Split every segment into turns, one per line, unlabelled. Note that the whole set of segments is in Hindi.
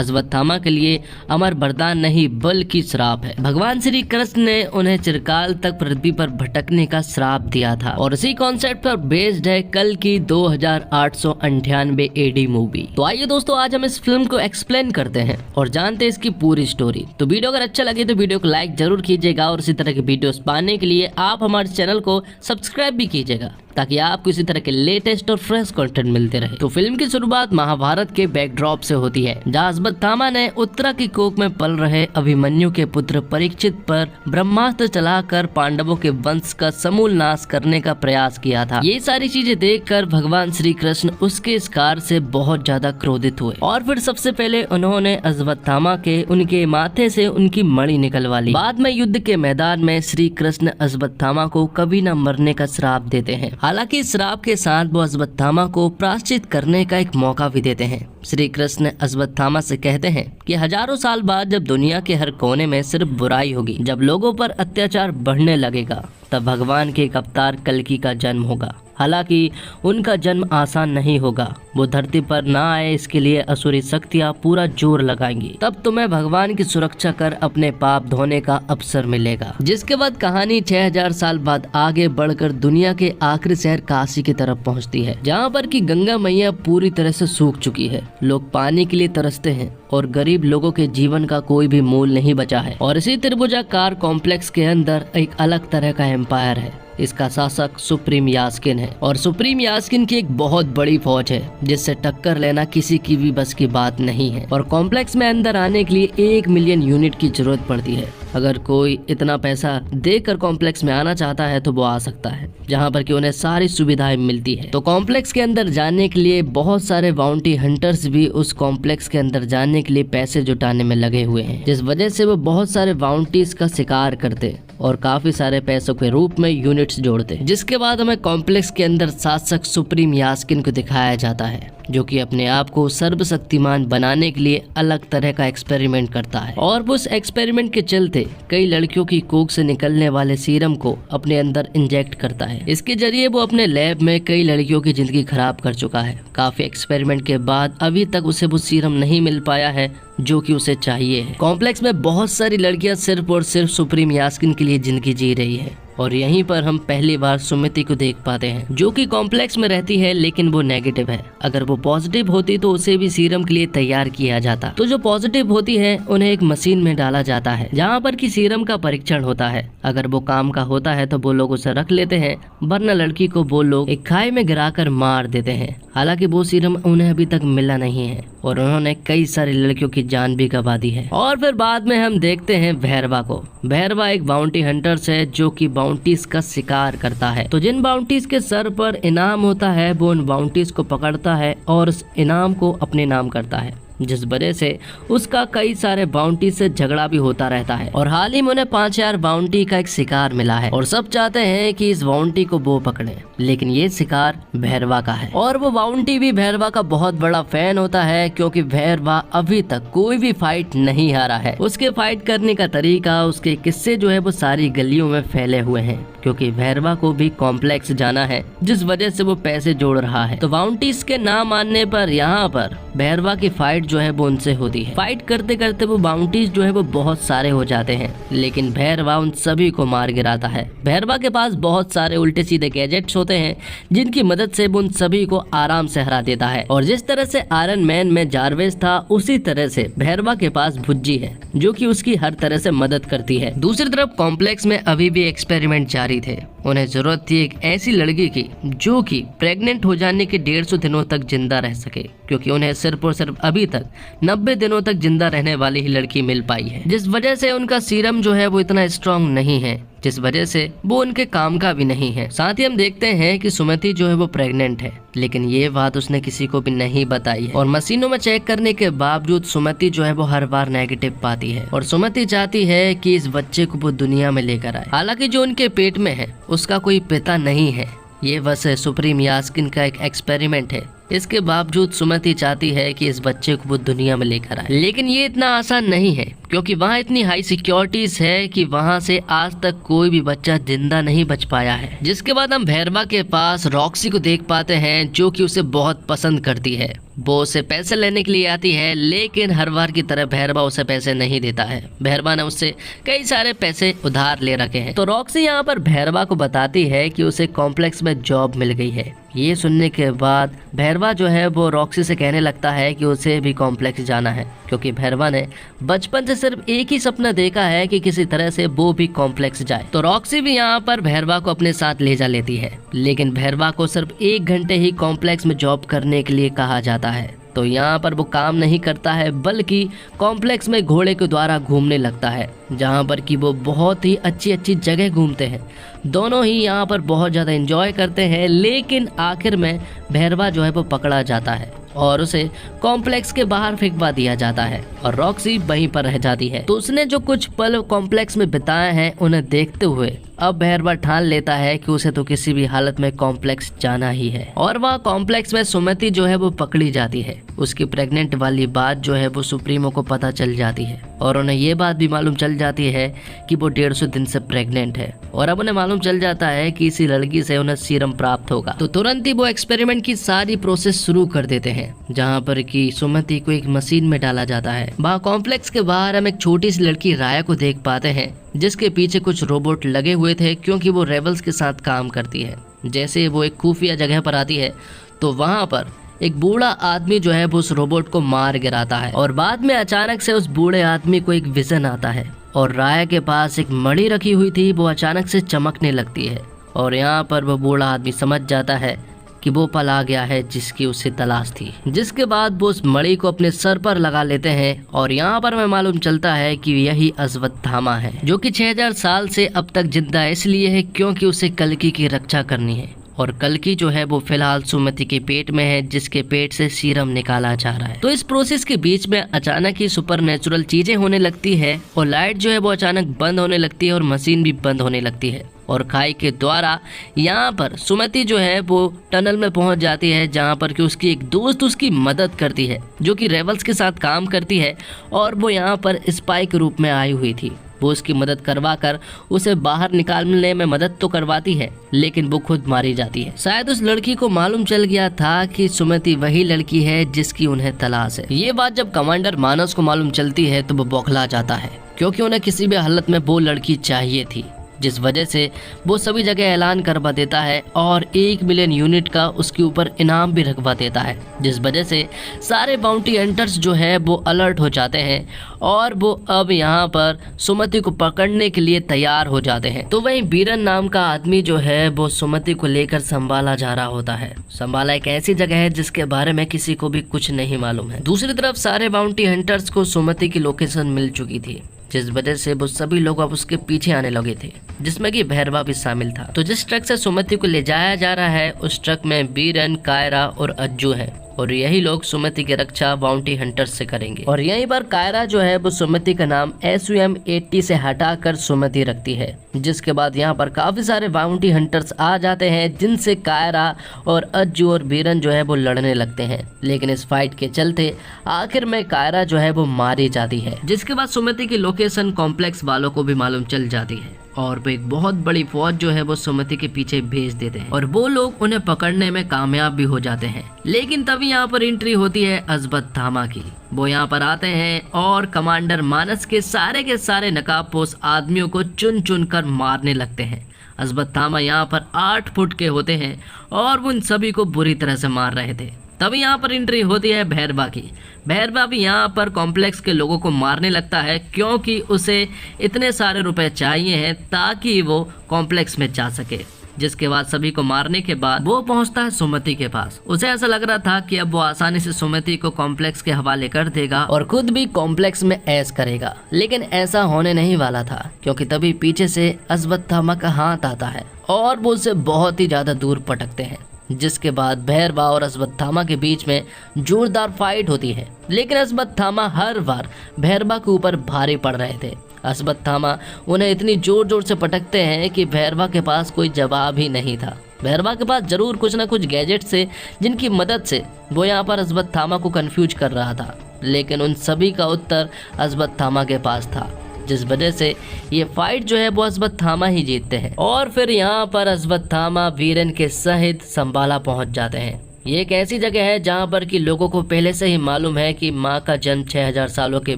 अश्वत्थामा के लिए अमर वरदान नहीं बल्कि श्राप है। भगवान श्री कृष्ण ने उन्हें चिरकाल तक पृथ्वी पर भटकने का श्राप दिया था और इसी कॉन्सेप्ट पर बेस्ड है कल की 2898 एडी मूवी। तो आइए दोस्तों, आज हम इस फिल्म को एक्सप्लेन करते हैं और जानते हैं इसकी पूरी स्टोरी। तो वीडियो अगर अच्छा लगे तो वीडियो को लाइक जरूर कीजिएगा और इसी तरह की वीडियोस पाने के लिए आप हमारे चैनल को सब्सक्राइब भी कीजिएगा ताकि आपको इसी तरह के लेटेस्ट और फ्रेश कंटेंट मिलते रहे। तो फिल्म की शुरुआत महाभारत के बैकड्रॉप से होती है, जहाँ अश्वत्थामा ने उत्तरा की कोख में पल रहे अभिमन्यु के पुत्र परीक्षित पर ब्रह्मास्त्र चलाकर पांडवों के वंश का समूल नाश करने का प्रयास किया था। ये सारी चीजें देखकर भगवान श्री कृष्ण उसके इस कार्य से बहुत ज्यादा क्रोधित हुए और फिर सबसे पहले उन्होंने अश्वत्थामा के उनके माथे से उनकी मणि निकलवा ली। बाद में युद्ध के मैदान में श्री कृष्ण अश्वत्थामा को कभी न मरने का श्राप देते हैं। हालांकि इस श्राप के साथ वो अश्वत्थामा को प्रायश्चित करने का एक मौका भी देते हैं। श्री कृष्ण अश्वत्थामा से कहते हैं कि हजारों साल बाद जब दुनिया के हर कोने में सिर्फ बुराई होगी, जब लोगों पर अत्याचार बढ़ने लगेगा, तब भगवान के एक अवतार कल्कि का जन्म होगा। हालांकि उनका जन्म आसान नहीं होगा, वो धरती पर ना आए इसके लिए असुरी शक्तियाँ पूरा जोर लगाएंगी। तब तुम्हें भगवान की सुरक्षा कर अपने पाप धोने का अवसर मिलेगा। जिसके बाद कहानी 6000 साल बाद आगे बढ़कर दुनिया के आखिरी शहर काशी की तरफ पहुंचती है, जहां पर की गंगा मैया पूरी तरह से सूख चुकी है। लोग पानी के लिए तरसते हैं और गरीब लोगों के जीवन का कोई भी मूल नहीं बचा है। और इसी त्रिभुजाकार कॉम्प्लेक्स के अंदर एक अलग तरह का एम्पायर है। इसका शासक सुप्रीम यास्किन है और सुप्रीम यास्किन की एक बहुत बड़ी फौज है जिससे टक्कर लेना किसी की भी बस की बात नहीं है। और कॉम्प्लेक्स में अंदर आने के लिए 1 मिलियन यूनिट की जरूरत पड़ती है। अगर कोई इतना पैसा देकर कॉम्प्लेक्स में आना चाहता है तो वो आ सकता है, जहाँ पर कि उन्हें सारी सुविधाएं मिलती है। तो कॉम्प्लेक्स के अंदर जाने के लिए बहुत सारे बाउंटी हंटर्स भी उस कॉम्प्लेक्स के अंदर जाने के लिए पैसे जुटाने में लगे हुए हैं, जिस वजह से वो बहुत सारे बाउंटीज का शिकार करते और काफी सारे पैसों के रूप में यूनिट्स जोड़ते। जिसके बाद हमें कॉम्प्लेक्स के अंदर शासक सुप्रीम यास्किन को दिखाया जाता है, जो कि अपने आप को सर्वशक्तिमान बनाने के लिए अलग तरह का एक्सपेरिमेंट करता है और उस एक्सपेरिमेंट के चलते कई लड़कियों की कोख से निकलने वाले सीरम को अपने अंदर इंजेक्ट करता है। इसके जरिए वो अपने लैब में कई लड़कियों की जिंदगी खराब कर चुका है। काफी एक्सपेरिमेंट के बाद अभी तक उसे वो सीरम नहीं मिल पाया है जो कि उसे चाहिए है। कॉम्प्लेक्स में बहुत सारी लड़कियां सिर्फ और सिर्फ सुप्रीम यास्किन के लिए जिंदगी जी रही है और यहीं पर हम पहली बार सुमिति को देख पाते हैं, जो कि कॉम्प्लेक्स में रहती है लेकिन वो नेगेटिव है। अगर वो पॉजिटिव होती तो उसे भी सीरम के लिए तैयार किया जाता। तो जो पॉजिटिव होती है उन्हें एक मशीन में डाला जाता है, जहाँ पर कि सीरम का परीक्षण होता है। अगर वो काम का होता है तो वो लोग उसे रख लेते हैं, वरना लड़की को वो लोग एक खाई में गिराकर मार देते हैं। हालांकि वो सीरम उन्हें अभी तक मिला नहीं है और उन्होंने कई सारी लड़कियों की जान भी गंवा दी है। और फिर बाद में हम देखते हैं भैरवा को। भैरवा एक बाउंटी हंटर्स है जो कि बाउंटीज का शिकार करता है। तो जिन बाउंटीज के सर पर इनाम होता है वो उन बाउंटीज को पकड़ता है और उस इनाम को अपने नाम करता है, जिस वजह से उसका कई सारे बाउंटी से झगड़ा भी होता रहता है। और हाल ही में उन्हें 5000 बाउंटी का एक शिकार मिला है और सब चाहते हैं कि इस बाउंटी को वो पकड़े, लेकिन ये शिकार भैरवा का है। और वो बाउंटी भी भैरवा का बहुत बड़ा फैन होता है, क्योंकि भैरवा अभी तक कोई भी फाइट नहीं हारा है। उसके फाइट करने का तरीका, उसके किस्से जो है वो सारी गलियों में फैले हुए हैं, क्योंकि भैरवा को भी कॉम्प्लेक्स जाना है, जिस वजह से वो पैसे जोड़ रहा है। तो बाउंटीज के ना मानने पर यहाँ पर भैरवा की फाइट जो है वो उनसे होती है। फाइट करते करते वो बाउंटीज जो है वो बहुत सारे हो जाते हैं, लेकिन भैरवा उन सभी को मार गिराता है। भैरवा के पास बहुत सारे उल्टे सीधे गैजेट्स होते हैं जिनकी मदद से वो उन सभी को आराम से हरा देता है। और जिस तरह से आयरन मैन में जारवेज था, उसी तरह से भैरवा के पास भुज्जी है जो कि उसकी हर तरह से मदद करती है। दूसरी तरफ कॉम्प्लेक्स में अभी भी एक्सपेरिमेंट जारी थे। उन्हें जरूरत थी एक ऐसी लड़की की जो कि प्रेग्नेंट हो जाने के 150 दिनों तक जिंदा रह सके, क्योंकि उन्हें सिर्फ और सिर्फ अभी तक 90 दिनों तक जिंदा रहने वाली ही लड़की मिल पाई है, जिस वजह से उनका सीरम जो है वो इतना स्ट्रांग नहीं है, जिस वजह से वो उनके काम का भी नहीं है। साथ ही हम देखते हैं कि सुमति जो है वो प्रेग्नेंट है, लेकिन ये बात उसने किसी को भी नहीं बताई है। और मशीनों में चेक करने के बावजूद सुमति जो है वो हर बार नेगेटिव पाती है और सुमति चाहती है कि इस बच्चे को वो दुनिया में लेकर आए। हालांकि जो उनके पेट में है उसका कोई पिता नहीं है, ये बस सुप्रीम यास्किन का एक एक्सपेरिमेंट है। इसके बावजूद सुमति चाहती है कि इस बच्चे को वो दुनिया में लेकर आए, लेकिन ये इतना आसान नहीं है, क्योंकि वहाँ इतनी हाई सिक्योरिटीज है कि वहाँ से आज तक कोई भी बच्चा जिंदा नहीं बच पाया है। जिसके बाद हम भैरवा के पास रॉक्सी को देख पाते हैं, जो कि उसे बहुत पसंद करती है। वो उसे पैसे लेने के लिए आती है, लेकिन हर बार की तरह भैरवा उसे पैसे नहीं देता है। भैरवा ने उससे कई सारे पैसे उधार ले रखे हैं। तो रॉक्सी यहाँ पर भैरवा को बताती है कि उसे कॉम्प्लेक्स में जॉब मिल गई है। ये सुनने के बाद भैरवा जो है वो रॉक्सी से कहने लगता है कि उसे भी कॉम्प्लेक्स जाना है, क्योंकि भैरवा ने बचपन से सिर्फ एक ही सपना देखा है कि किसी तरह से वो भी कॉम्प्लेक्स जाए। तो रॉक्सी भी यहाँ पर भैरवा को अपने साथ ले जा लेती है, लेकिन भैरवा को सिर्फ 1 घंटे ही कॉम्प्लेक्स में जॉब करने के लिए कहा जाता है। तो यहाँ पर वो काम नहीं करता है, बल्कि कॉम्प्लेक्स में घोड़े के द्वारा घूमने लगता है, जहाँ पर कि वो बहुत ही अच्छी अच्छी जगह घूमते हैं। दोनों ही यहाँ पर बहुत ज़्यादा एंजॉय करते हैं, लेकिन आखिर में भैरवा जो है वो पकड़ा जाता है और उसे कॉम्प्लेक्स के बाहर फेंकवा दिया जाता है और रॉक्सी वहीं पर रह जाती है। तो उसने जो कुछ पल कॉम्प्लेक्स में बिताए हैं उन्हें देखते हुए अब भैरवा ठान लेता है कि उसे तो किसी भी हालत में कॉम्प्लेक्स जाना ही है। और वह कॉम्प्लेक्स में सुमति जो है वो पकड़ी जाती है। उसकी प्रेग्नेंट वाली बात जो है वो सुप्रीमो को पता चल जाती है और उन्हें ये बात भी मालूम चल जाती है कि वो 150 दिन से प्रेग्नेंट है। और अब उन्हें मालूम चल जाता है कि इसी लड़की से उन्हें सीरम प्राप्त होगा। तो तुरंत ही वो एक्सपेरिमेंट की सारी प्रोसेस शुरू कर देते हैं, जहाँ पर कि सुमति को एक मशीन में डाला जाता है। वहाँ कॉम्प्लेक्स के बाहर हम एक छोटी सी लड़की राया को देख पाते हैं, जिसके पीछे कुछ रोबोट लगे हुए थे, क्योंकि वो रेबल्स के साथ काम करती है। जैसे वो एक खुफिया जगह पर आती है तो वहाँ पर एक बूढ़ा आदमी जो है वो उस रोबोट को मार गिराता है और बाद में अचानक से उस बूढ़े आदमी को एक विजन आता है और राया के पास एक मणि रखी हुई थी, वो अचानक से चमकने लगती है और यहाँ पर वो बूढ़ा आदमी समझ जाता है कि वो पल आ गया है जिसकी उसे तलाश थी। जिसके बाद वो उस मणि को अपने सर पर लगा लेते हैं और यहाँ पर हमें मालूम चलता है कि यही अश्वत्थामा है, जो कि 6000 साल से अब तक जिंदा इसलिए है क्योंकि उसे कल्कि की रक्षा करनी है। और कल्कि जो है वो फिलहाल सुमति के पेट में है, जिसके पेट से सीरम निकाला जा रहा है। तो इस प्रोसेस के बीच में अचानक ही सुपरनेचुरल चीजें होने लगती है और लाइट जो है वो अचानक बंद होने लगती है और मशीन भी बंद होने लगती है। और खाई के द्वारा यहाँ पर सुमति जो है वो टनल में पहुंच जाती है, जहाँ पर कि उसकी एक दोस्त उसकी मदद करती है, जो कि रेबल्स के साथ काम करती है और वो यहाँ पर स्पाई के रूप में आई हुई थी। वो उसकी मदद करवा कर उसे बाहर निकालने में मदद तो करवाती है, लेकिन वो खुद मारी जाती है। शायद उस लड़की को मालूम चल गया था कि सुमति वही लड़की है जिसकी उन्हें तलाश है। ये बात जब कमांडर मानस को मालूम चलती है तो वो बौखला जाता है, क्योंकि उन्हें किसी भी हालत में वो लड़की चाहिए थी, जिस वजह से वो सभी जगह ऐलान करवा देता है और 1 मिलियन यूनिट का उसके ऊपर इनाम भी रखवा देता है, जिस वजह से सारे बाउंटी हंटर्स जो है वो अलर्ट हो जाते हैं और वो अब यहाँ पर सुमति को पकड़ने के लिए तैयार हो जाते हैं। तो वहीं बीरन नाम का आदमी जो है वो सुमति को लेकर संभाला जा रहा होता है। संभाला एक ऐसी जगह है जिसके बारे में किसी को भी कुछ नहीं मालूम है। दूसरी तरफ सारे बाउंटी हंटर्स को सुमति की लोकेशन मिल चुकी थी, जिस वजह से वो सभी लोग अब उसके पीछे आने लगे थे, जिसमें कि भैरवा भी शामिल था। तो जिस ट्रक से सुमति को ले जाया जा रहा है उस ट्रक में बीरन, कायरा और अज्जू है और यही लोग सुमति की रक्षा बाउंटी हंटर्स से करेंगे। और यहीं पर कायरा जो है वो सुमति का नाम SUM-80 से हटाकर सुमति रखती है, जिसके बाद यहाँ पर काफी सारे बाउंटी हंटर्स आ जाते हैं, जिनसे कायरा और अज्जू और बीरन जो है वो लड़ने लगते हैं। लेकिन इस फाइट के चलते आखिर में कायरा जो है वो मारी जाती है, जिसके बाद सुमति की लोकेशन कॉम्प्लेक्स वालों को भी मालूम चल जाती है और वो एक बहुत बड़ी फौज जो है वो सुमति के पीछे भेज देते हैं और वो लोग उन्हें पकड़ने में कामयाब भी हो जाते हैं। लेकिन तभी यहाँ पर एंट्री होती है अश्वत्थामा की। वो यहाँ पर आते हैं और कमांडर मानस के सारे नकाबपोश आदमियों को चुन चुन कर मारने लगते हैं। अश्वत्थामा यहाँ पर 8 फुट के होते हैं और वो उन सभी को बुरी तरह से मार रहे थे। तभी यहाँ पर एंट्री होती है भैरवा की। भैरवा भी यहाँ पर कॉम्प्लेक्स के लोगों को मारने लगता है, क्योंकि उसे इतने सारे रुपए चाहिए हैं ताकि वो कॉम्प्लेक्स में जा सके। जिसके बाद सभी को मारने के बाद वो पहुंचता है सुमति के पास। उसे ऐसा लग रहा था कि अब वो आसानी से सुमति को कॉम्प्लेक्स के हवाले कर देगा और खुद भी कॉम्प्लेक्स में ऐश करेगा, लेकिन ऐसा होने नहीं वाला था, क्योंकि तभी पीछे से अश्वत्थामा का हाथ आता है और वो उसे बहुत ही ज्यादा दूर पटकते हैं। जिसके बाद भैरवा और अश्वत्थामा के बीच में जोरदार फाइट होती है, लेकिन अश्वत्थामा हर बार भैरवा के ऊपर भारी पड़ रहे थे। अश्वत्थामा उन्हें इतनी जोर जोर से पटकते हैं कि भैरवा के पास कोई जवाब ही नहीं था। भैरवा के पास जरूर कुछ ना कुछ गैजेट से, जिनकी मदद से वो यहाँ पर अश्वत्थामा को कंफ्यूज कर रहा था, लेकिन उन सभी का उत्तर अश्वत्थामा के पास था, जिस वजह से ये फाइट जो है वो अश्वत्थामा ही जीतते हैं। और फिर यहाँ पर अश्वत्थामा वीरन के सहित संबाला पहुंच जाते हैं, ये एक ऐसी जगह है जहाँ पर कि लोगों को पहले से ही मालूम है कि माँ का जन्म 6000 सालों के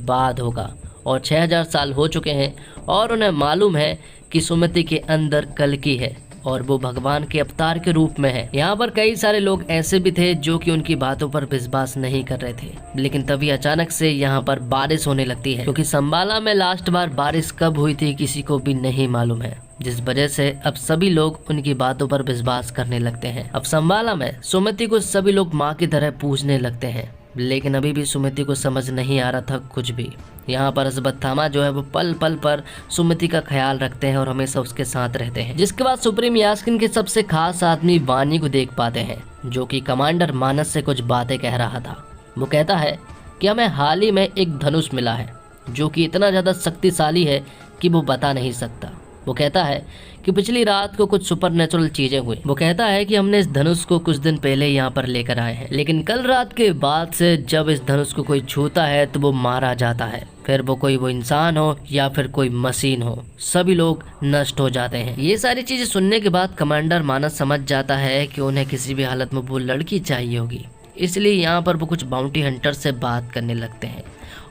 बाद होगा और 6000 साल हो चुके हैं और उन्हें मालूम है कि सुमति के अंदर कल्कि है और वो भगवान के अवतार के रूप में है। यहाँ पर कई सारे लोग ऐसे भी थे जो कि उनकी बातों पर विश्वास नहीं कर रहे थे, लेकिन तभी अचानक से यहाँ पर बारिश होने लगती है, क्योंकि संबाला में लास्ट बार बारिश कब हुई थी किसी को भी नहीं मालूम है, जिस वजह से अब सभी लोग उनकी बातों पर विश्वास करने लगते हैं। अब संबाला में सुमति को सभी लोग माँ की तरह पूजने लगते हैं, लेकिन अभी भी सुमति को समझ नहीं आ रहा था कुछ भी। यहाँ पर अश्वत्थामा जो है वो पल पल पर सुमति का ख्याल रखते हैं और हमेशा उसके साथ रहते हैं। जिसके बाद सुप्रीम यास्किन के सबसे खास आदमी वानी को देख पाते हैं, जो कि कमांडर मानस से कुछ बातें कह रहा था। वो कहता है कि हमें हाल ही में एक धनुष मिला है जो कि इतना ज़्यादा शक्तिशाली है कि वो बता नहीं सकता। वो कहता है कि पिछली रात को कुछ सुपरनेचुरल चीजें हुई। वो कहता है कि हमने इस धनुष को कुछ दिन पहले यहाँ पर लेकर आए हैं, लेकिन कल रात के बाद से जब इस धनुष को कोई छूता है तो वो मारा जाता है, फिर वो कोई वो इंसान हो या फिर कोई मशीन हो, सभी लोग नष्ट हो जाते हैं। ये सारी चीजें सुनने के बाद कमांडर मानस समझ जाता है कि उन्हें किसी भी हालत में वो लड़की चाहिए होगी, इसलिए यहाँ पर वो कुछ बाउंटी हंटर से बात करने लगते हैं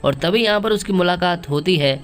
और तभी यहाँ पर उसकी मुलाकात होती है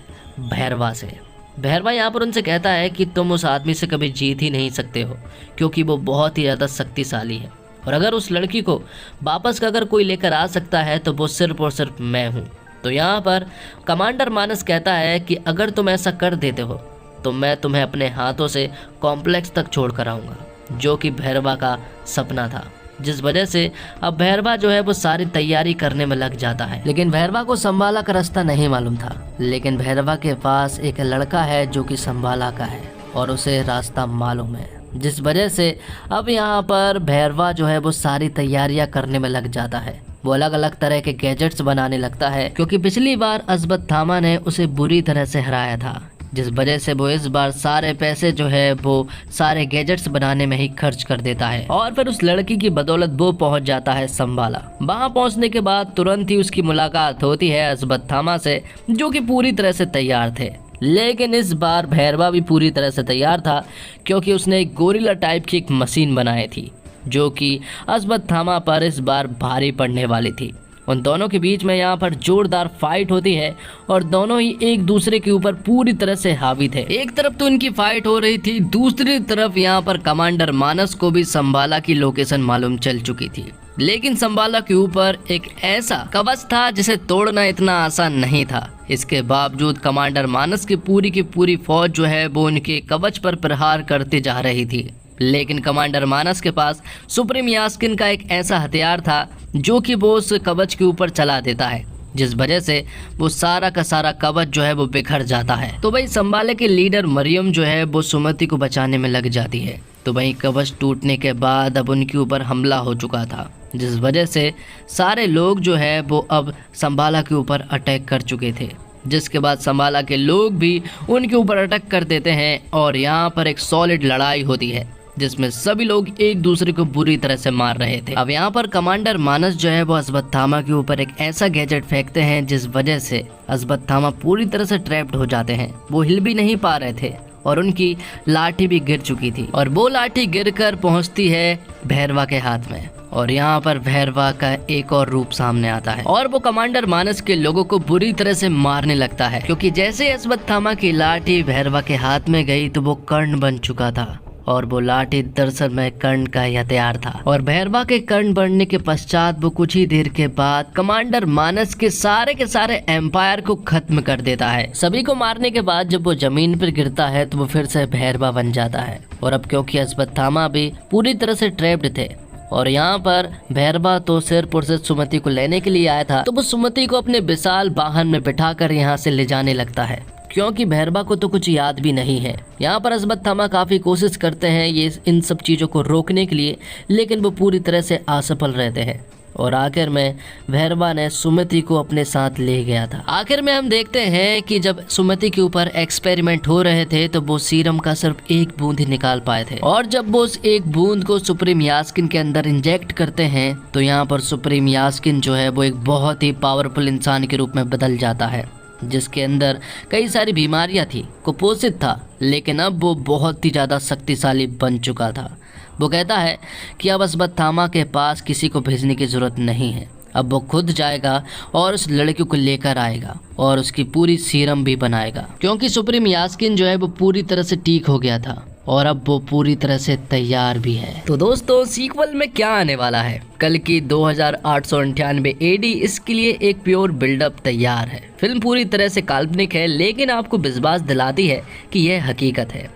भैरवा से। भैरवा यहाँ पर उनसे कहता है कि तुम उस आदमी से कभी जीत ही नहीं सकते हो, क्योंकि वो बहुत ही ज़्यादा शक्तिशाली है और अगर उस लड़की को वापस का अगर कोई लेकर आ सकता है तो वो सिर्फ और सिर्फ मैं हूँ। तो यहाँ पर कमांडर मानस कहता है कि अगर तुम ऐसा कर देते हो तो मैं तुम्हें अपने हाथों से कॉम्प्लेक्स तक छोड़ कर आऊँगा, जो कि भैरवा का सपना था। जिस वजह से अब भैरवा जो है वो सारी तैयारी करने में लग जाता है, लेकिन भैरवा को संबाला का रास्ता नहीं मालूम था। लेकिन भैरवा के पास एक लड़का है जो कि संबाला का है और उसे रास्ता मालूम है, जिस वजह से अब यहाँ पर भैरवा जो है वो सारी तैयारियां करने में लग जाता है। वो अलग अलग तरह के गैजेट्स बनाने लगता है, क्योंकि पिछली बार अश्वत्थामा ने उसे बुरी तरह से हराया था, जिस वजह से वो इस बार सारे पैसे जो है वो सारे गैजेट्स बनाने में ही खर्च कर देता है और फिर उस लड़की की बदौलत वो पहुंच जाता है संबाला। वहां पहुंचने के बाद तुरंत ही उसकी मुलाकात होती है अश्वत्थामा से, जो कि पूरी तरह से तैयार थे। लेकिन इस बार भैरवा भी पूरी तरह से तैयार था, क्योंकि उसने एक गोरिल्ला टाइप की एक मशीन बनाई थी, जो कि अश्वत्थामा पर इस बार भारी पड़ने वाली थी। उन दोनों के बीच में यहाँ पर जोरदार फाइट होती है और दोनों ही एक दूसरे के ऊपर पूरी तरह से हावी थे। एक तरफ तो इनकी फाइट हो रही थी, दूसरी तरफ यहाँ पर कमांडर मानस को भी संबाला की लोकेशन मालूम चल चुकी थी। लेकिन संबाला के ऊपर एक ऐसा कवच था जिसे तोड़ना इतना आसान नहीं था। इसके बावजूद कमांडर मानस की पूरी फौज जो है वो उनके कवच पर प्रहार करते जा रही थी। लेकिन कमांडर मानस के पास सुप्रीम यास्किन का एक ऐसा हथियार था जो कि वो उस कवच के ऊपर चला देता है, जिस वजह से वो सारा का सारा कवच जो है वो बिखर जाता है। तो भाई संबाले के लीडर मरियम जो है वो सुमति को बचाने में लग जाती है। तो वही कवच टूटने के बाद अब उनके ऊपर हमला हो चुका था, जिस वजह से सारे लोग जो है वो अब संबाला के ऊपर अटैक कर चुके थे। जिसके बाद संबाला के लोग भी उनके ऊपर अटैक कर देते हैं और यहाँ पर एक सॉलिड लड़ाई होती है, जिसमें सभी लोग एक दूसरे को बुरी तरह से मार रहे थे। अब यहाँ पर कमांडर मानस जो है वो अश्वत्थामा के ऊपर एक ऐसा गैजेट फेंकते हैं, जिस वजह से अश्वत्थामा पूरी तरह से ट्रैप्ड हो जाते हैं। वो हिल भी नहीं पा रहे थे और उनकी लाठी भी गिर चुकी थी और वो लाठी गिरकर पहुंचती है भैरवा के हाथ में और यहाँ पर भैरवा का एक और रूप सामने आता है और वो कमांडर मानस के लोगों को बुरी तरह से मारने लगता है, क्योंकि जैसे अश्वत्थामा की लाठी भैरवा के हाथ में गई तो वो कर्ण बन चुका था और वो लाठी दरअसल में कर्ण का हथियार था। और भैरवा के कर्ण बनने के पश्चात वो कुछ ही देर के बाद कमांडर मानस के सारे एम्पायर को खत्म कर देता है। सभी को मारने के बाद जब वो जमीन पर गिरता है तो वो फिर से भैरवा बन जाता है। और अब क्योंकि अश्वत्थामा भी पूरी तरह से ट्रैप्ड थे और यहाँ पर भैरवा तो सिर्फ और सिर्फ सुमति को लेने के लिए आया था, तो वो सुमति को अपने विशाल वाहन में बिठाकर यहाँ से ले जाने लगता है, क्योंकि भैरवा को तो कुछ याद भी नहीं है। यहाँ पर अश्वत्थामा काफी कोशिश करते हैं ये इन सब चीजों को रोकने के लिए, लेकिन वो पूरी तरह से असफल रहते हैं और आखिर में भैरवा ने सुमति को अपने साथ ले गया था। आखिर में हम देखते हैं कि जब सुमति के ऊपर एक्सपेरिमेंट हो रहे थे तो वो सीरम का सिर्फ एक बूंद ही निकाल पाए थे और जब वो उस एक बूंद को सुप्रीम यास्किन के अंदर इंजेक्ट करते हैं तो यहाँ पर सुप्रीम यास्किन जो है वो एक बहुत ही पावरफुल इंसान के रूप में बदल जाता है, जिसके अंदर कई सारी बीमारियां थी, कुपोषित था, लेकिन अब वो बहुत ही ज़्यादा शक्तिशाली बन चुका था। वो कहता है कि अब अश्वत्थामा के पास किसी को भेजने की जरूरत नहीं है, अब वो खुद जाएगा और उस लड़की को लेकर आएगा और उसकी पूरी सीरम भी बनाएगा, क्योंकि सुप्रीम यास्किन जो है वो पूरी तरह से ठीक हो गया था और अब वो पूरी तरह से तैयार भी है। तो दोस्तों सीक्वल में क्या आने वाला है? कल की 2898 AD, इसके लिए एक प्योर बिल्डअप तैयार है। फिल्म पूरी तरह से काल्पनिक है लेकिन आपको विश्वास दिलाती है कि यह हकीकत है।